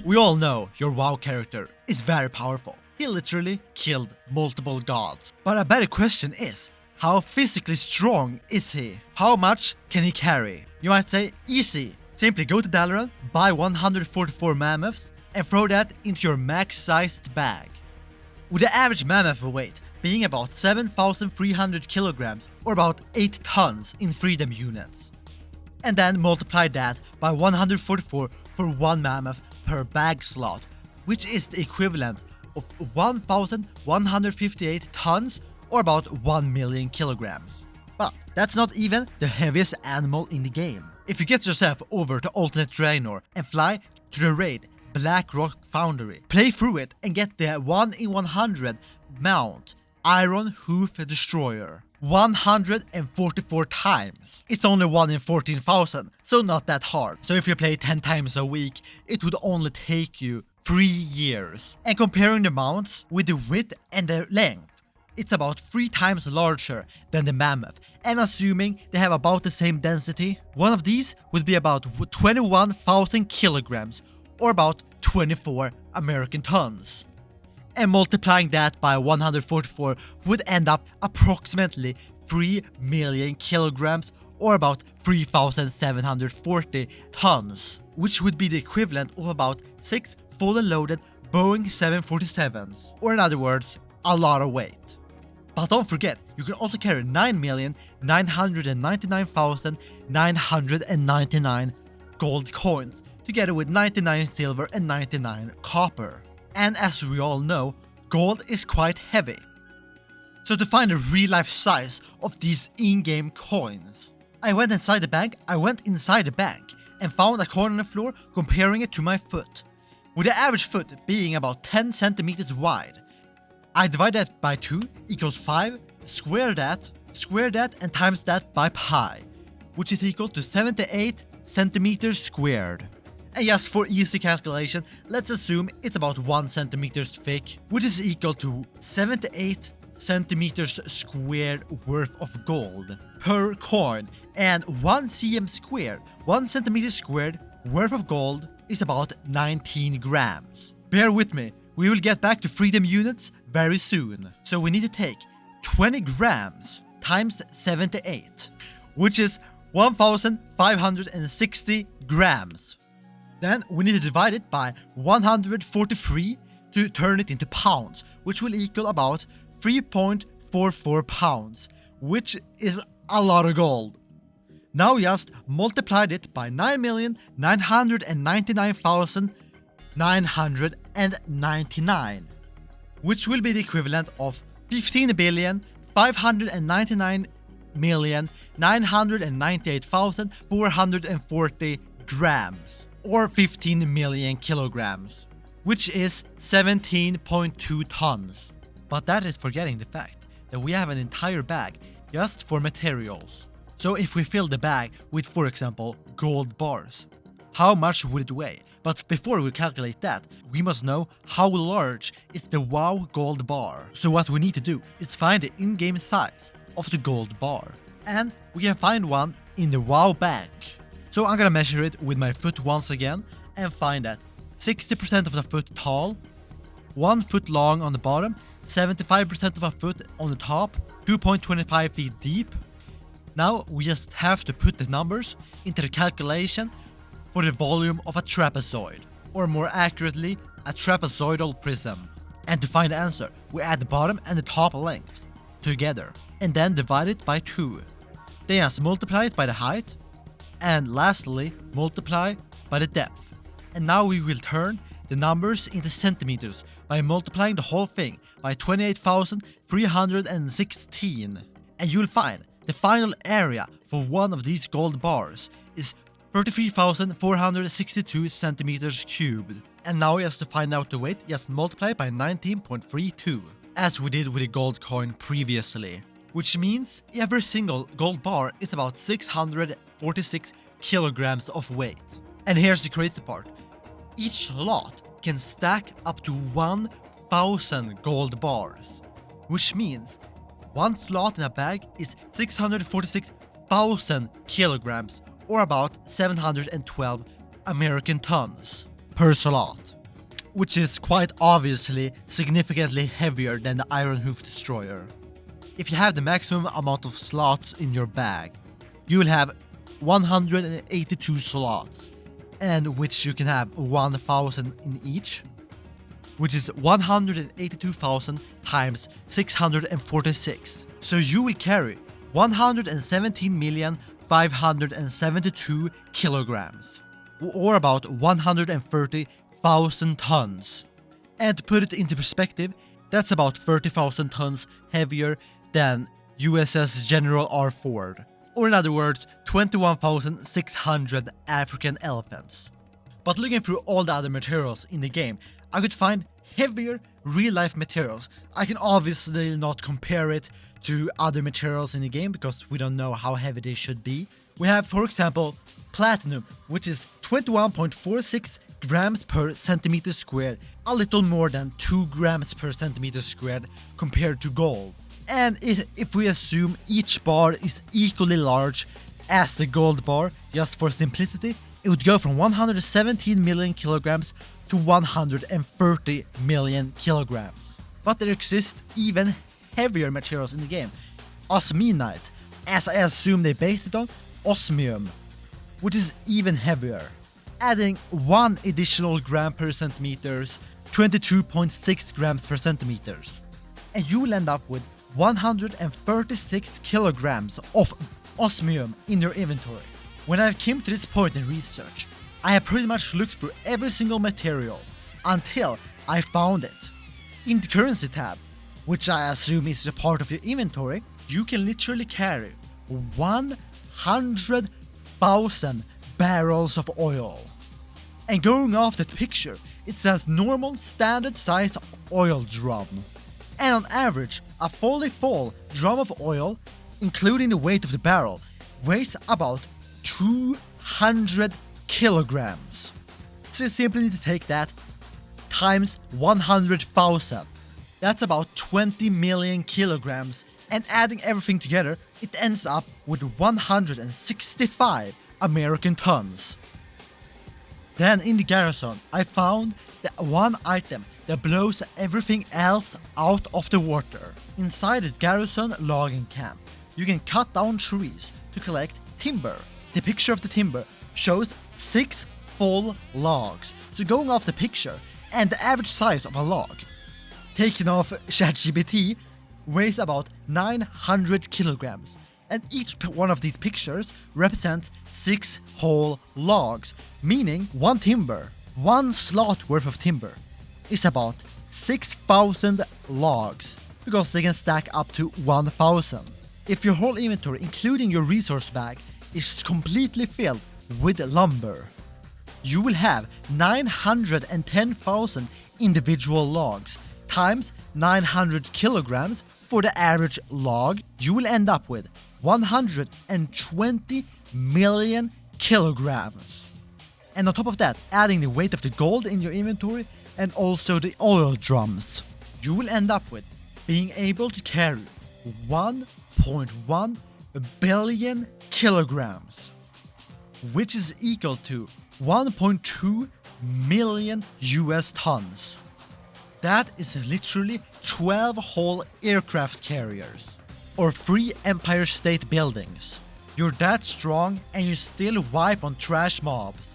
We all know your WoW character is very powerful. He literally killed multiple gods. But a better question is, how physically strong is he? How much can he carry? You might say, easy. Simply go to Dalaran, buy 144 mammoths, and throw that into your max-sized bag. With the average mammoth weight being about 7,300 kilograms or about 8 tons in freedom units. And then multiply that by 144 for one mammoth per bag slot, which is the equivalent of 1,158 tons or about 1 million kilograms. But that's not even the heaviest animal in the game. If you get yourself over to Alternate Draenor and fly to the raid Black Rock Foundry, play through it and get the 1 in 100 mount Iron Hoof Destroyer 144 times. It's only 1 in 14,000, so not that hard. So if you play 10 times a week, it would only take you 3 years. And comparing the mounts with the width and the length, it's about 3 times larger than the mammoth, and assuming they have about the same density, one of these would be about 21,000 kilograms or about 24 American tons. And multiplying that by 144 would end up approximately 3 million kilograms or about 3,740 tons, which would be the equivalent of about 6 fully loaded Boeing 747s, or in other words, a lot of weight. But don't forget, you can also carry 9,999,999 gold coins, together with 99 silver and 99 copper. And as we all know, gold is quite heavy. So to find the real life size of these in-game coins, I went inside the bank and found a coin on the floor comparing it to my foot. With the average foot being about 10 centimeters wide, I divide that by 2 equals 5, square that and times that by pi, which is equal to 78 centimeters squared. And just for easy calculation, let's assume it's about 1 centimeter thick, which is equal to 78 centimeters squared worth of gold per coin, and 1 centimeter squared worth of gold is about 19 grams. Bear with me, we will get back to freedom units very soon. So we need to take 20 grams times 78, which is 1,560 grams. Then we need to divide it by 143 to turn it into pounds, which will equal about 3.44 pounds, which is a lot of gold. Now just multiply it by 9,999,999, which will be the equivalent of 15,599,998,440 grams, or 15 million kilograms, which is 17.2 tons. But that is forgetting the fact that we have an entire bag just for materials. So if we fill the bag with, for example, gold bars, how much would it weigh? But before we calculate that, we must know how large is the WoW gold bar. So what we need to do is find the in-game size of the gold bar. And we can find one in the WoW bank. So I'm gonna measure it with my foot once again and find that 60% of the foot tall, 1 foot long on the bottom, 75% of a foot on the top, 2.25 feet deep. Now we just have to put the numbers into the calculation for the volume of a trapezoid, or more accurately, a trapezoidal prism. And to find the answer, we add the bottom and the top length together, and then divide it by 2. Then just multiply it by the height, and lastly, multiply by the depth. And now we will turn the numbers into centimeters by multiplying the whole thing by 28,316. And you'll find the final area for one of these gold bars is 33,462 centimeters cubed. And now just to find out the weight, just multiply by 19.32, as we did with the gold coin previously. Which means every single gold bar is about 646 kilograms of weight. And here's the crazy part. Each slot can stack up to 1,000 gold bars, which means one slot in a bag is 646,000 kilograms, or about 712 American tons per slot. which is quite obviously significantly heavier than the Iron Hoof Destroyer. If you have the maximum amount of slots in your bag, you will have 182 slots, and which you can have 1,000 in each, which is 182,000 times 646. So you will carry 117,572 kilograms, or about 130,000 tons. And to put it into perspective, that's about 30,000 tons heavier than USS General R. Ford, or in other words, 21,600 African elephants. But looking through all the other materials in the game, I could find heavier real-life materials. I can obviously not compare it to other materials in the game because we don't know how heavy they should be. We have, for example, platinum, which is 21.46 grams per centimeter squared, a little more than 2 grams per centimeter squared compared to gold. And if we assume each bar is equally large as the gold bar, just for simplicity, it would go from 117 million kilograms to 130 million kilograms. But there exist even heavier materials in the game. Osminite, as I assume they based it on, osmium, which is even heavier. Adding 1 additional gram per centimeters, 22.6 grams per centimeters. And you will end up with 136 kilograms of osmium in your inventory. When I came to this point in research, I have pretty much looked through every single material until I found it. In the currency tab, which I assume is a part of your inventory, you can literally carry 100,000 barrels of oil. And going off that picture, it's a normal standard size oil drum. And on average, a fully full drum of oil, including the weight of the barrel, weighs about 200 kilograms. So you simply need to take that times 100,000. That's about 20 million kilograms, and adding everything together, it ends up with 165 American tons. Then in the garrison, I found the one item that blows everything else out of the water. Inside the garrison logging camp, you can cut down trees to collect timber. The picture of the timber shows 6 full logs. So going off the picture, and the average size of a log, taken off ChatGPT, weighs about 900 kilograms. And each one of these pictures represents 6 whole logs, meaning one slot worth of timber is about 6,000 logs, because they can stack up to 1,000. If your whole inventory, including your resource bag, is completely filled with lumber, you will have 910,000 individual logs times 900 kilograms for the average log. You will end up with 120 million kilograms. And on top of that, adding the weight of the gold in your inventory and also the oil drums, you will end up with being able to carry 1.1 billion kilograms, which is equal to 1.2 million US tons. That is literally 12 whole aircraft carriers, or 3 Empire State Buildings. You're that strong and you still wipe on trash mobs.